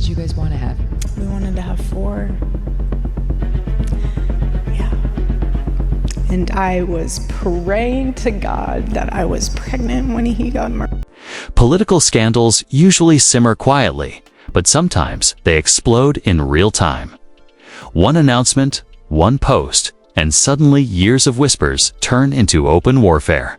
did you guys want to have? We wanted to have 4. Yeah. And I was praying to God that I was pregnant when he got murdered. Political scandals usually simmer quietly, but sometimes they explode in real time. One announcement, one post, and suddenly years of whispers turn into open warfare.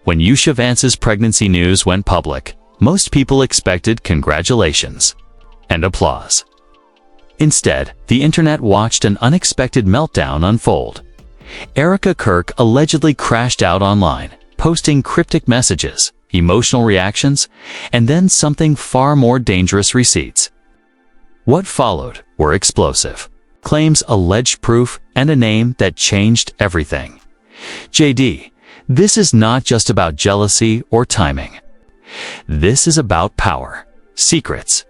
When Usha Vance's pregnancy news went public, most people expected congratulations and applause. Instead, the internet watched an unexpected meltdown unfold. Erika Kirk allegedly crashed out online, posting cryptic messages, emotional reactions, and then something far more dangerous: receipts. What followed were explosive claims, alleged proof, and a name that changed everything. JD, this is not just about jealousy or timing. This is about power, secrets,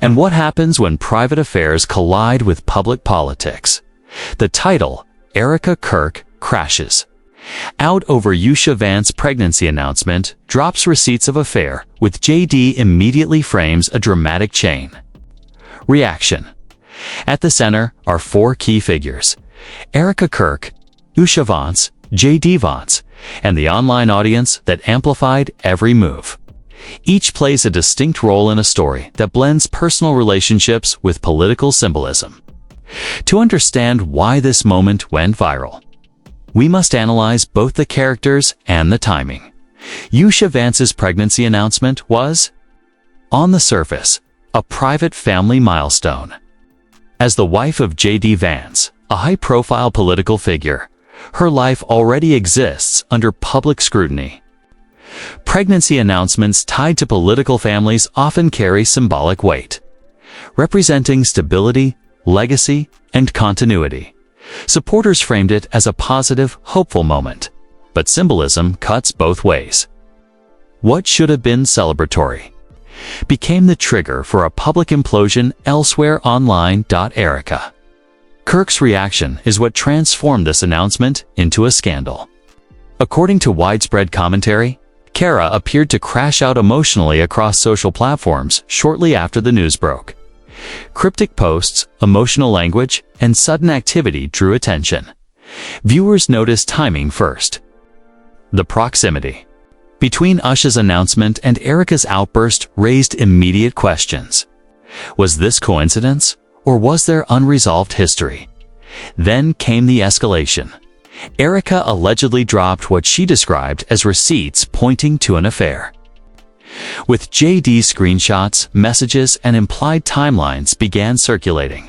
and what happens when private affairs collide with public politics. The title, Erika Kirk Crashes. Out over Usha Vance pregnancy announcement, drops receipts of affair with JD, immediately frames a dramatic chain. Reaction. At the center are 4 key figures: Erika Kirk, Usha Vance, JD Vance, and the online audience that amplified every move. Each plays a distinct role in a story that blends personal relationships with political symbolism. To understand why this moment went viral, we must analyze both the characters and the timing. Usha Vance's pregnancy announcement was, on the surface, a private family milestone. As the wife of JD Vance, a high-profile political figure, her life already exists under public scrutiny. Pregnancy announcements tied to political families often carry symbolic weight, representing stability, legacy, and continuity. Supporters framed it as a positive, hopeful moment, but symbolism cuts both ways. What should have been celebratory became the trigger for a public implosion elsewhere online. Erika Kirk's reaction is what transformed this announcement into a scandal. According to widespread commentary, Kara appeared to crash out emotionally across social platforms shortly after the news broke. Cryptic posts, emotional language, and sudden activity drew attention. Viewers noticed timing first. The proximity between Usha's announcement and Erika's outburst raised immediate questions. Was this coincidence, or was there unresolved history? Then came the escalation. Erika allegedly dropped what she described as receipts pointing to an affair. With JD's screenshots, messages, and implied timelines began circulating.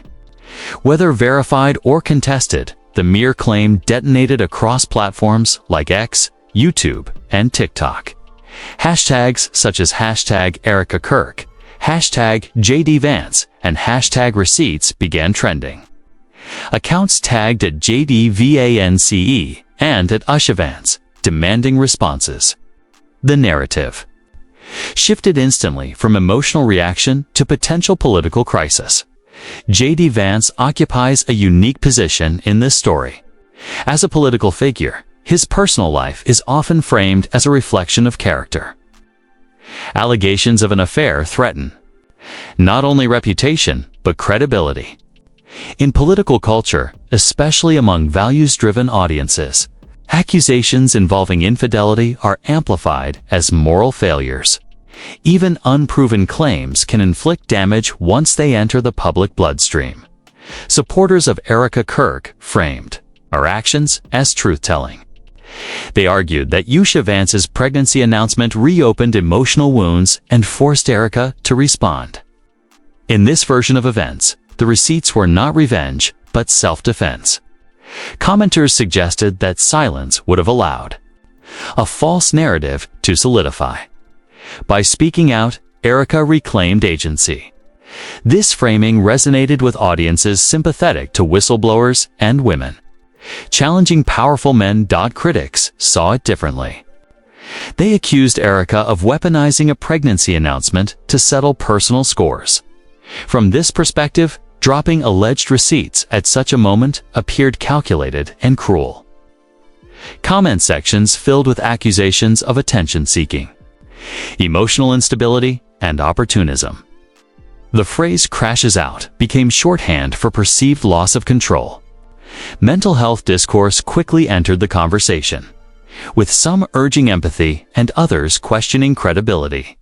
Whether verified or contested, the mere claim detonated across platforms like X, YouTube, and TikTok. Hashtags such as hashtag Erika Kirk, hashtag JD Vance, and hashtag receipts began trending. Accounts tagged at JD Vance and at Usha Vance, demanding responses. The narrative shifted instantly from emotional reaction to potential political crisis. JD Vance occupies a unique position in this story. As a political figure, his personal life is often framed as a reflection of character. Allegations of an affair threaten not only reputation, but credibility. In political culture, especially among values-driven audiences, accusations involving infidelity are amplified as moral failures. Even unproven claims can inflict damage once they enter the public bloodstream. Supporters of Erika Kirk framed her actions as truth-telling. They argued that Usha Vance's pregnancy announcement reopened emotional wounds and forced Erika to respond. In this version of events, the receipts were not revenge, but self-defense. Commenters suggested that silence would have allowed a false narrative to solidify. By speaking out, Erika reclaimed agency. This framing resonated with audiences sympathetic to whistleblowers and women, challenging powerful men. Critics saw it differently. They accused Erika of weaponizing a pregnancy announcement to settle personal scores. From this perspective, dropping alleged receipts at such a moment appeared calculated and cruel. Comment sections filled with accusations of attention-seeking, emotional instability, and opportunism. The phrase crashes out became shorthand for perceived loss of control. Mental health discourse quickly entered the conversation, with some urging empathy and others questioning credibility.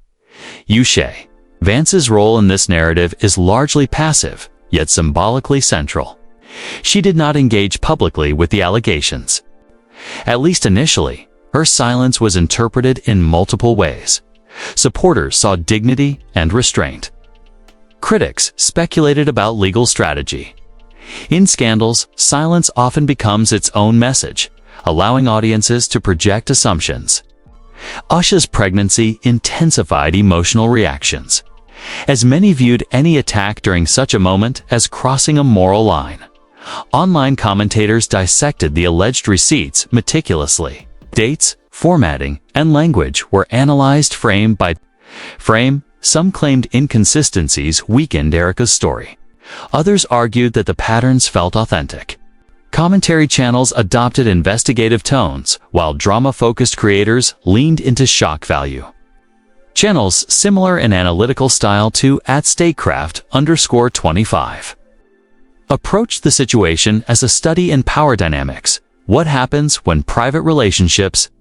Usha Vance's role in this narrative is largely passive, yet symbolically central. She did not engage publicly with the allegations. At least initially, her silence was interpreted in multiple ways. Supporters saw dignity and restraint. Critics speculated about legal strategy. In scandals, silence often becomes its own message, allowing audiences to project assumptions. Usha's pregnancy intensified emotional reactions, as many viewed any attack during such a moment as crossing a moral line. Online commentators dissected the alleged receipts meticulously. Dates, formatting, and language were analyzed frame by frame. Some claimed inconsistencies weakened Erika's story. Others argued that the patterns felt authentic. Commentary channels adopted investigative tones, while drama-focused creators leaned into shock value. Channels similar in analytical style to @statecraft_25 approached the situation as a study in power dynamics. What happens when private relationships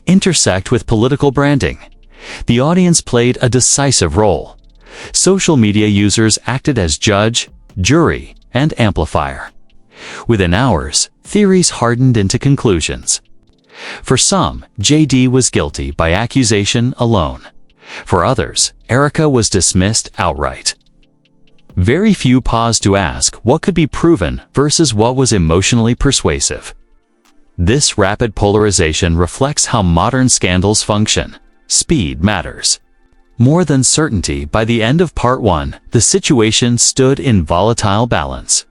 intersect with political branding? The audience played a decisive role. Social media users acted as judge, jury, and amplifier. Within hours, theories hardened into conclusions. For some, JD was guilty by accusation alone. For others, Erika was dismissed outright. Very few paused to ask what could be proven versus what was emotionally persuasive. This rapid polarization reflects how modern scandals function. Speed matters more than certainty. By the end of Part 1, the situation stood in volatile balance.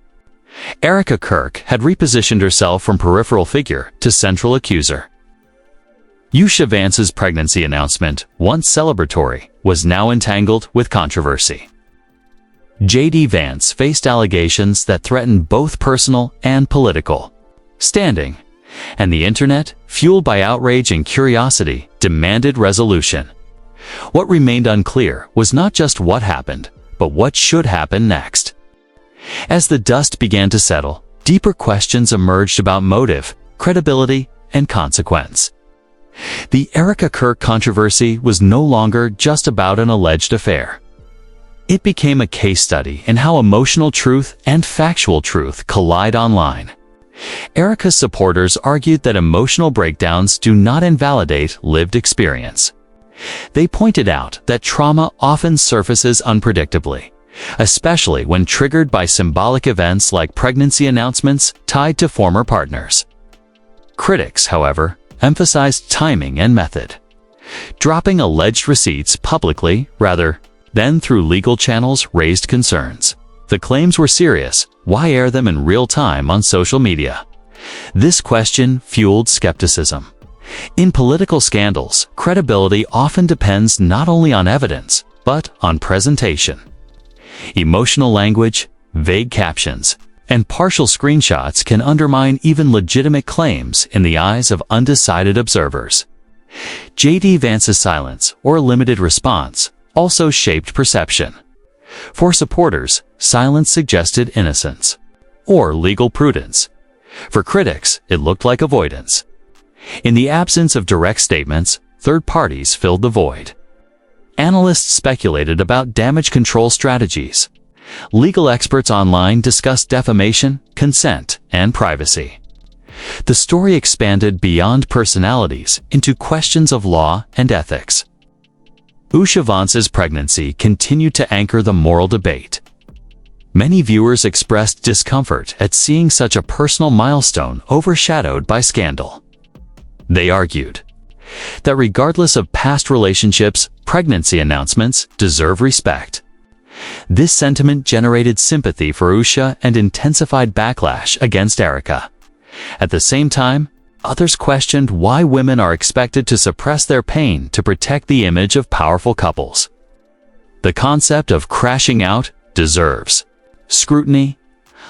Erika Kirk had repositioned herself from peripheral figure to central accuser. Usha Vance's pregnancy announcement, once celebratory, was now entangled with controversy. JD Vance faced allegations that threatened both personal and political standing, and the internet, fueled by outrage and curiosity, demanded resolution. What remained unclear was not just what happened, but what should happen next. As the dust began to settle, deeper questions emerged about motive, credibility, and consequence. The Erika Kirk controversy was no longer just about an alleged affair. It became a case study in how emotional truth and factual truth collide online. Erika's supporters argued that emotional breakdowns do not invalidate lived experience. They pointed out that trauma often surfaces unpredictably, especially when triggered by symbolic events like pregnancy announcements tied to former partners. Critics, however, emphasized timing and method. Dropping alleged receipts publicly, rather than through legal channels, raised concerns. The claims were serious. Why air them in real time on social media? This question fueled skepticism. In political scandals, credibility often depends not only on evidence, but on presentation. Emotional language, vague captions, and partial screenshots can undermine even legitimate claims in the eyes of undecided observers. JD Vance's silence or limited response also shaped perception. For supporters, silence suggested innocence or legal prudence. For critics, it looked like avoidance. In the absence of direct statements, third parties filled the void. Analysts speculated about damage control strategies. Legal experts online discussed defamation, consent, and privacy. The story expanded beyond personalities into questions of law and ethics. Usha Vance's pregnancy continued to anchor the moral debate. Many viewers expressed discomfort at seeing such a personal milestone overshadowed by scandal. They argued that regardless of past relationships, pregnancy announcements deserve respect. This sentiment generated sympathy for Usha and intensified backlash against Erika. At the same time, others questioned why women are expected to suppress their pain to protect the image of powerful couples. The concept of crashing out deserves scrutiny.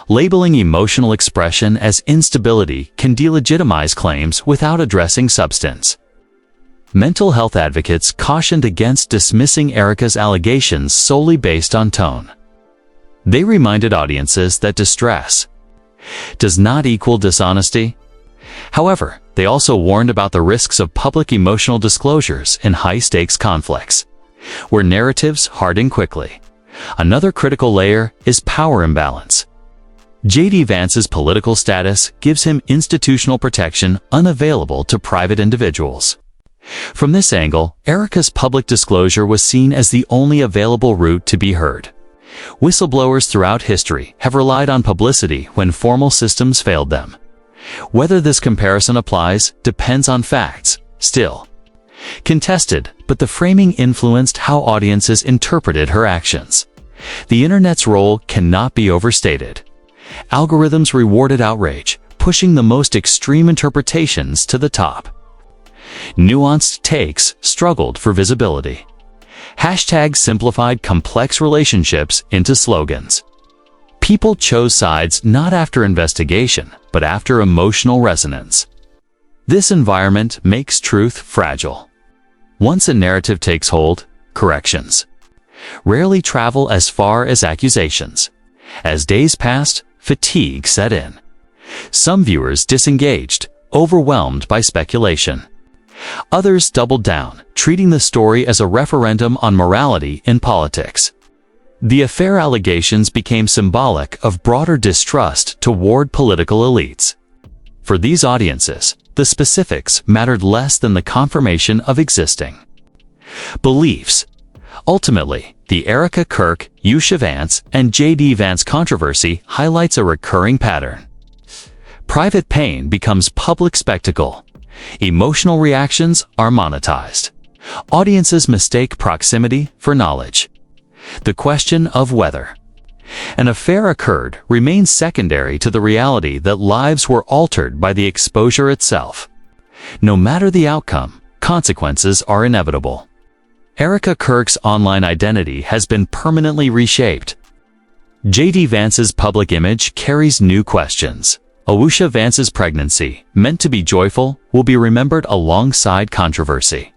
Labeling emotional expression as instability can delegitimize claims without addressing substance. mental health advocates cautioned against dismissing Erika's allegations solely based on tone. They reminded audiences that distress does not equal dishonesty. However, they also warned about the risks of public emotional disclosures in high-stakes conflicts, where narratives harden quickly. Another critical layer is power imbalance. J.D. Vance's political status gives him institutional protection unavailable to private individuals. From this angle, Erika's public disclosure was seen as the only available route to be heard. Whistleblowers throughout history have relied on publicity when formal systems failed them. Whether this comparison applies depends on facts, still contested, but the framing influenced how audiences interpreted her actions. The internet's role cannot be overstated. Algorithms rewarded outrage, pushing the most extreme interpretations to the top. Nuanced takes struggled for visibility. Hashtags simplified complex relationships into slogans. People chose sides not after investigation, but after emotional resonance. This environment makes truth fragile. Once a narrative takes hold, corrections rarely travel as far as accusations. As days passed, fatigue set in. Some viewers disengaged, overwhelmed by speculation. Others doubled down, treating the story as a referendum on morality in politics. The affair allegations became symbolic of broader distrust toward political elites. For these audiences, the specifics mattered less than the confirmation of existing beliefs. Ultimately, the Erika Kirk, Usha Vance, and J.D. Vance controversy highlights a recurring pattern. Private pain becomes public spectacle. Emotional reactions are monetized. Audiences mistake proximity for knowledge. The question of whether an affair occurred remains secondary to the reality that lives were altered by the exposure itself. No matter the outcome, consequences are inevitable. Erika Kirk's online identity has been permanently reshaped. J.D. Vance's public image carries new questions. Usha Vance's pregnancy, meant to be joyful, will be remembered alongside controversy.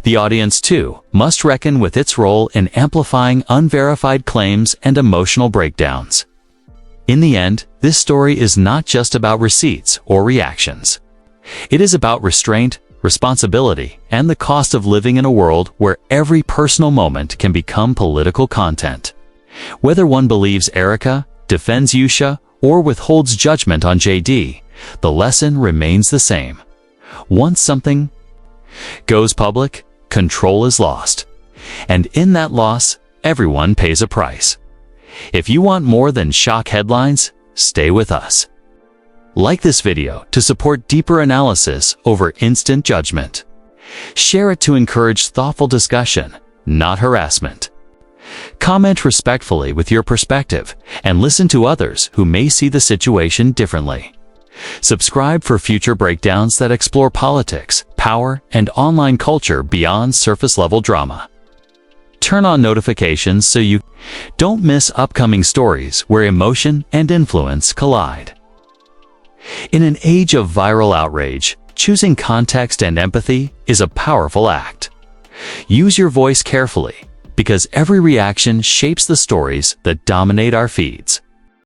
The audience, too, must reckon with its role in amplifying unverified claims and emotional breakdowns. In the end, this story is not just about receipts or reactions. It is about restraint, responsibility, and the cost of living in a world where every personal moment can become political content. Whether one believes Erika, defends Usha, or withholds judgment on J.D., the lesson remains the same. Once something goes public, control is lost. And in that loss, everyone pays a price. If you want more than shock headlines, stay with us. Like this video to support deeper analysis over instant judgment. Share it to encourage thoughtful discussion, not harassment. Comment respectfully with your perspective and listen to others who may see the situation differently. Subscribe for future breakdowns that explore politics, power, and online culture beyond surface-level drama. Turn on notifications so you don't miss upcoming stories where emotion and influence collide. In an age of viral outrage, choosing context and empathy is a powerful act. Use your voice carefully, because every reaction shapes the stories that dominate our feeds.